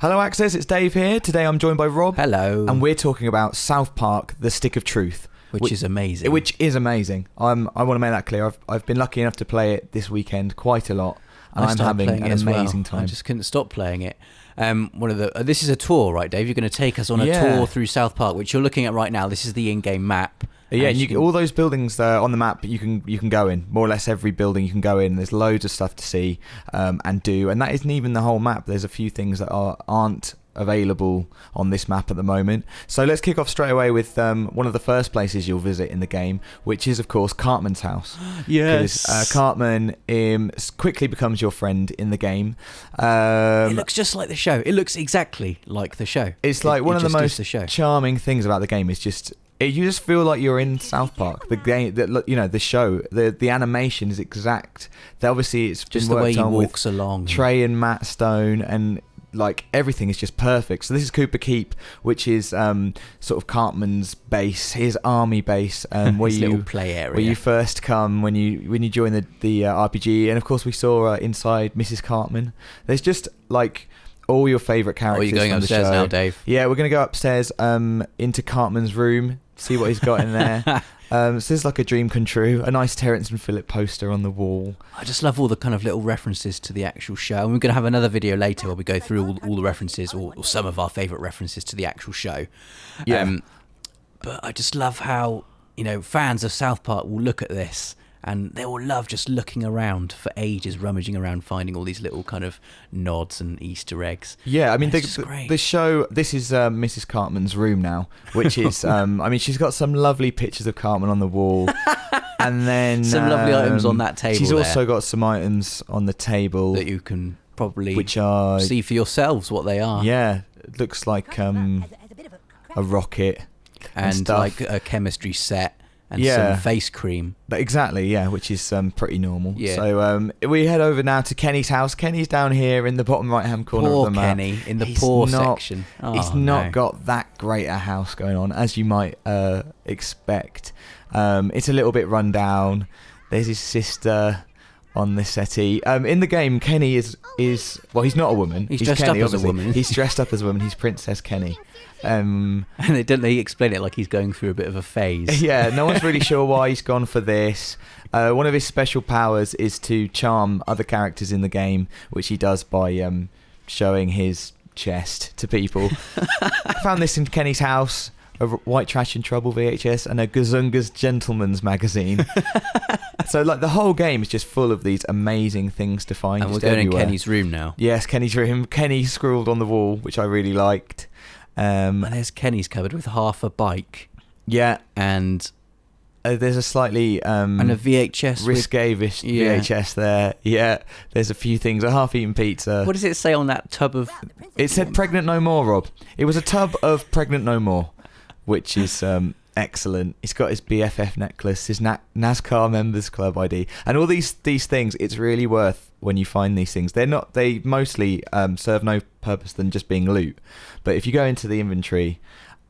Hello Access, it's Dave here. Today I'm joined by Rob. Hello. And we're talking about South Park, The Stick of Truth. Which is amazing. Which is amazing. I want to make that clear. I've been lucky enough to play it this weekend quite a lot. And I'm having an amazing time. I just couldn't stop playing it. This is a tour, right, Dave? You're going to take us on a tour through South Park, which you're looking at right now. This is the in-game map. Yeah, and all those buildings on the map you can go in. More or less every building you can go in. There's loads of stuff to see and do, and that isn't even the whole map. There's a few things that aren't available on this map at the moment. So let's kick off straight away with one of the first places you'll visit in the game, which is of course Cartman's house. Yes. Because Cartman quickly becomes your friend in the game. It looks just like the show. It looks exactly like the show. It's like one of the most charming things about the game is you just feel like you're in South Park. The game, the show, the animation is exact. Obviously, it's just been the way he worked on walks with along. Trey and Matt Stone, and like everything is just perfect. So this is Cooper Keep, which is sort of Cartman's base, his army base, where his little play area, where you first come when you join the RPG. And of course, we saw inside Mrs. Cartman. There's just like all your favourite characters. Are you going upstairs now, Dave? Yeah, we're going to go upstairs into Cartman's room, see what he's got in there. So this is like a dream come true. A nice Terrence and Phillip poster on the wall. I just love all the kind of little references to the actual show. And we're going to have another video later where we go through all the references, or some of our favourite references to the actual show. Yeah. But I just love how, fans of South Park will look at this and they will love just looking around for ages, rummaging around, finding all these little kind of nods and Easter eggs. Yeah, I mean, the show, this is Mrs. Cartman's room now, which is, she's got some lovely pictures of Cartman on the wall. And then some lovely items on that table. She's also got some items on the table that you can probably see for yourselves what they are. Yeah, it looks like a rocket and like a chemistry set. And some face cream. Exactly, yeah, which is pretty normal. Yeah. So we head over now to Kenny's house. Kenny's down here in the bottom right-hand corner of the map. Kenny, in the poor section. He's not got that great a house going on, as you might expect. It's a little bit run down. There's his sister on the settee. In the game, Kenny is well, he's not a woman. He's dressed Kenny, up as a woman. He's dressed up as a woman. He's Princess Kenny. And they explain it like he's going through a bit of a phase. Yeah, no one's really sure why he's gone for this. One of his special powers is to charm other characters in the game, which he does by showing his chest to people. I found this in Kenny's house, a White Trash and Trouble VHS, and a Gazunga's Gentleman's magazine. So like the whole game is just full of these amazing things to find. And we're going in Kenny's room now. Yes, Kenny's room. Kenny scrawled on the wall, which I really liked. And there's Kenny's cupboard with half a bike. Yeah. And there's a slightly and a VHS risque VHS there. Yeah. There's a few things. A half-eaten pizza. What does it say on that tub of? It said "Pregnant No More," Rob. It was a tub of "Pregnant No More," which is excellent. He's got his BFF necklace, his NASCAR members club ID, and all these things. It's really worth when you find these things. They mostly serve no purpose than just being loot. But if you go into the inventory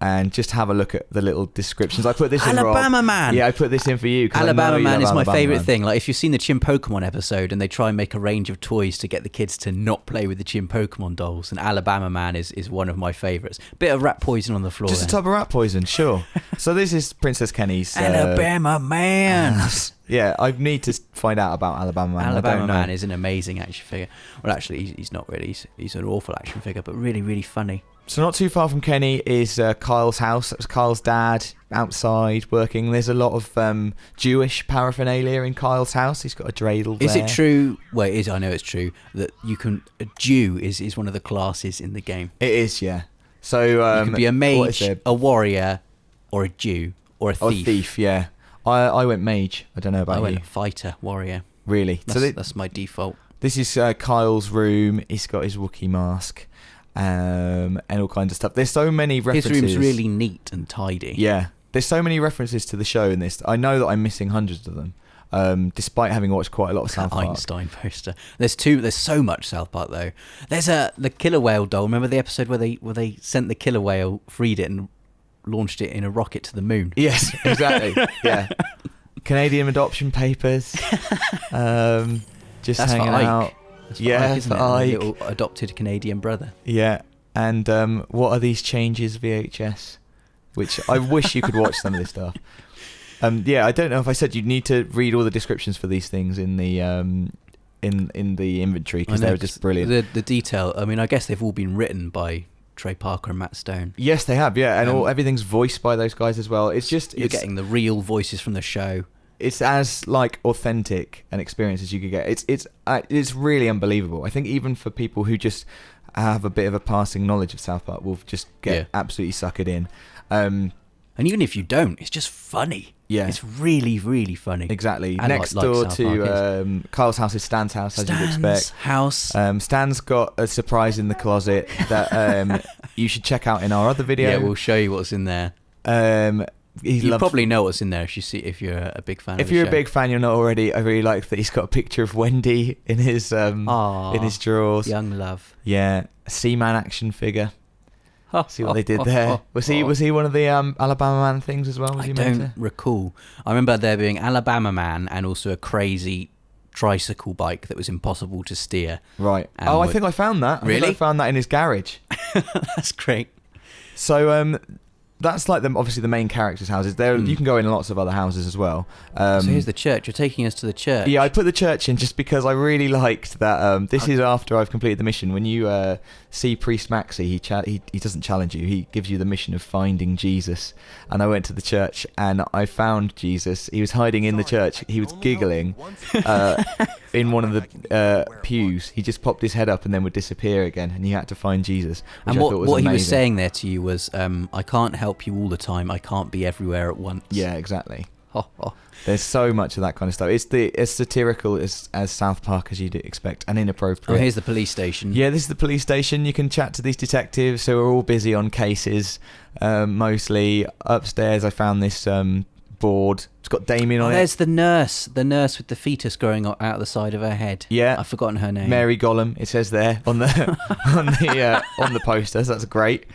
and just have a look at the little descriptions. I put this in, Rob. Alabama Man. Yeah, I put this in for you. Alabama Man is my favourite thing. Like, if you've seen the Chim Pokemon episode and they try and make a range of toys to get the kids to not play with the Chim Pokemon dolls, and Alabama Man is one of my favourites. Bit of rat poison on the floor. Just a tub of rat poison, sure. So this is Princess Kenny's Alabama Man. Yeah, I need to find out about Alabama Man. Alabama Man is an amazing action figure. Well, actually, he's not really. He's an awful action figure, but really, really funny. So not too far from Kenny is Kyle's house. That's Kyle's dad outside working. There's a lot of Jewish paraphernalia in Kyle's house. He's got a dreidel there. Is it true? Well, it is. I know it's true that you can. A Jew is one of the classes in the game. It is, yeah. So you can be a mage, a warrior, or a Jew, or a thief. Or a thief, yeah. I went mage. I don't know about you. I went fighter, warrior. Really? That's my default. This is Kyle's room. He's got his Wookiee mask. And all kinds of stuff. There's so many references. His room's really neat and tidy. Yeah. There's so many references to the show in this. I know that I'm missing hundreds of them, despite having watched quite a lot of South Park. Einstein poster. There's so much South Park though. There's the killer whale doll. Remember the episode where they sent the killer whale, freed it, and launched it in a rocket to the moon? Yes, exactly. Yeah. Canadian adoption papers. Just That's hanging for Ike. out. That's for Ike, isn't it? Ike. Little adopted Canadian brother. Yeah. and What Are These Changes VHS, which I wish you could watch some of this stuff. Yeah, I don't know if I said you'd need to read all the descriptions for these things in the in the inventory, because they were just brilliant. The detail. I mean, I guess they've all been written by Trey Parker and Matt Stone. Yes, they have. Yeah, and everything's voiced by those guys as well. It's just you're getting the real voices from the show. It's as like authentic an experience as you could get. It's really unbelievable. I think even for people who just have a bit of a passing knowledge of South Park will just get absolutely suckered in. And even if you don't, it's just funny. Yeah, it's really, really funny. Exactly. And next door to Carl's house is Stan's house, as you'd expect. House. Stan's got a surprise in the closet that you should check out in our other video. Yeah, we'll show you what's in there. You probably know what's in there if you're a big fan. If you're a big fan, you're not already. I really like that he's got a picture of Wendy in his drawers. Young love. Yeah, a Seaman action figure. See what they did there. Was he one of the Alabama Man things as well? I don't recall. I remember there being Alabama Man and also a crazy tricycle bike that was impossible to steer. Right. I think I found that. Really? I found that in his garage. That's great. So that's like obviously the main characters' houses. There, you can go in lots of other houses as well. So here's the church. You're taking us to the church. Yeah, I put the church in just because I really liked that. This is after I've completed the mission. When you see Priest Maxi, he doesn't challenge you. He gives you the mission of finding Jesus. And I went to the church and I found Jesus. He was hiding in the church. He was giggling in one of the pews. He just popped his head up and then would disappear again. And you had to find Jesus. And what he was saying there to you was, I can't help you all the time. I can't be everywhere at once. Yeah, exactly. There's so much of that kind of stuff. It's as satirical as South Park as you'd expect, and inappropriate. Oh, here's the police station. Yeah, this is the police station. You can chat to these detectives who are all busy on cases. Mostly upstairs, I found this board. It's got Damien on it. There's the nurse with the fetus growing out the side of her head. Yeah, I've forgotten her name. Mary Gollum. It says there on the on the posters. That's great.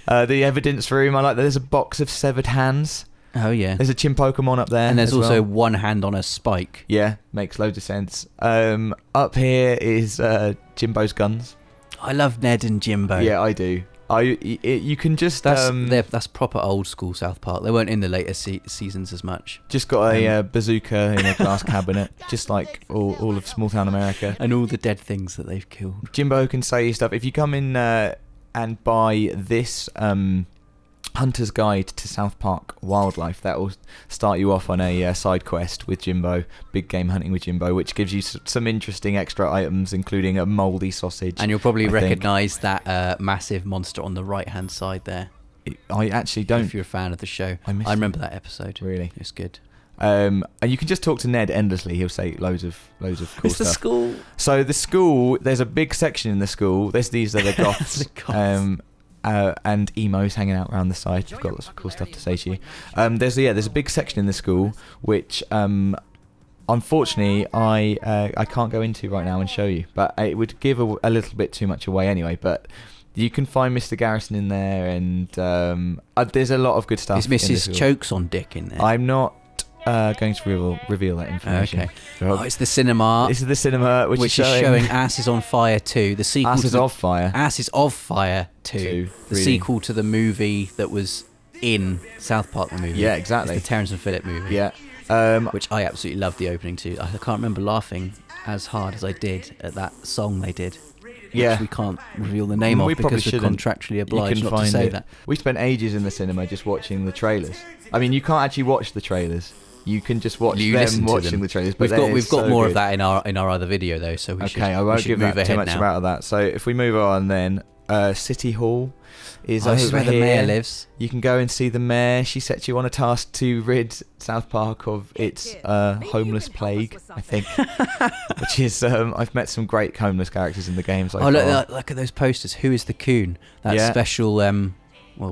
The evidence room. I like that. There's a box of severed hands. Oh yeah. There's a Chim Pokemon up there. And there's also one hand on a spike. Yeah, makes loads of sense. Up here is Jimbo's guns. I love Ned and Jimbo. Yeah, I do. You can just that's proper old school South Park. They weren't in the later seasons as much. Just got a bazooka in a glass cabinet, just like all of small town America. And all the dead things that they've killed. Jimbo can say you stuff. If you come in and buy this Hunter's Guide to South Park Wildlife, that will start you off on a side quest with Jimbo, big game hunting with Jimbo, which gives you some interesting extra items, including a mouldy sausage. And you'll probably recognise that massive monster on the right hand side there. I actually don't. If you're a fan of the show, I remember that episode. Really, it's good. And you can just talk to Ned endlessly. He'll say loads of cool stuff. It's the school. So the school, there's a big section in the school. These are the goths. The goths. And emos hanging out around the side. You've got lots of cool stuff to say to you. There's a big section in the school which unfortunately I can't go into right now and show you, but it would give a little bit too much away anyway. But you can find Mr. Garrison in there, and there's a lot of good stuff. Is Mrs. Chokes on Dick in there? I'm not going to reveal that information. Okay. It's the cinema. This is the cinema which is showing Asses on Fire 2, the sequel Asses of Fire. Asses of Fire 2, the sequel to the movie that was in South Park the movie. Yeah, exactly. It's the Terrence and Phillip movie. Yeah. Which I absolutely loved the opening to. I can't remember laughing as hard as I did at that song they did. Yeah. Which we can't reveal the name of because we're contractually obliged not to say that. We spent ages in the cinema just watching the trailers. I mean, you can't actually watch the trailers. You can just watch them watching the trailers. But we've got more of that in our other video though, so we should. Okay, I won't give that too much now. about that. So if we move on, then City Hall is over this is where here. The mayor lives. You can go and see the mayor. She sets you on a task to rid South Park of its homeless plague, I think. Which is I've met some great homeless characters in the games. Look at those posters. Who is the coon? That special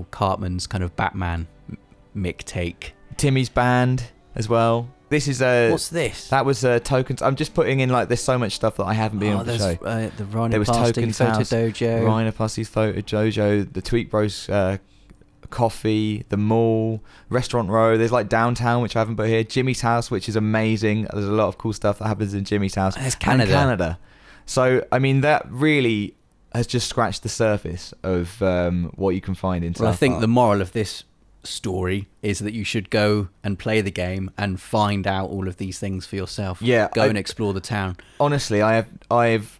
Cartman's kind of Batman Mick take. Timmy's band as well. This is what's this? That was tokens. I'm just putting in there's so much stuff that I haven't been able to show. The Rhinoplasty Photo House, Dojo, Rhinoplasty's Photo Dojo, the Tweet Bros coffee, the mall, Restaurant Row. There's downtown, which I haven't put here. Jimmy's house, which is amazing. There's a lot of cool stuff that happens in Jimmy's house. There's Canada. And Canada. So I mean that really has just scratched the surface of what you can find in South Well, I think Park. the moral of this story is that you should go and play the game and find out all of these things for yourself. Yeah, Go and explore the town. Honestly, I've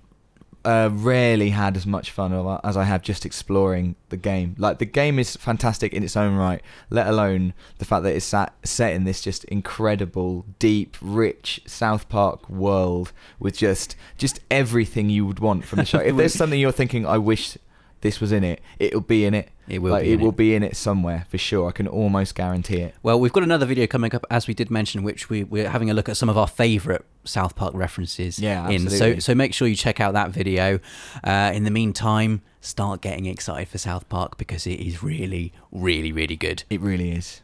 rarely had as much fun as I have just exploring the game. Like, the game is fantastic in its own right, let alone the fact that it's set in this just incredible, deep, rich South Park world with just everything you would want from the show. If there's something you're thinking, I wish this was in it, it'll be in it. It will be in it somewhere for sure. I can almost guarantee it. Well, we've got another video coming up, as we did mention, which we're having a look at some of our favourite South Park references. Yeah, in. absolutely. So make sure you check out that video. In the meantime, start getting excited for South Park because it is really, really, really good. It really is.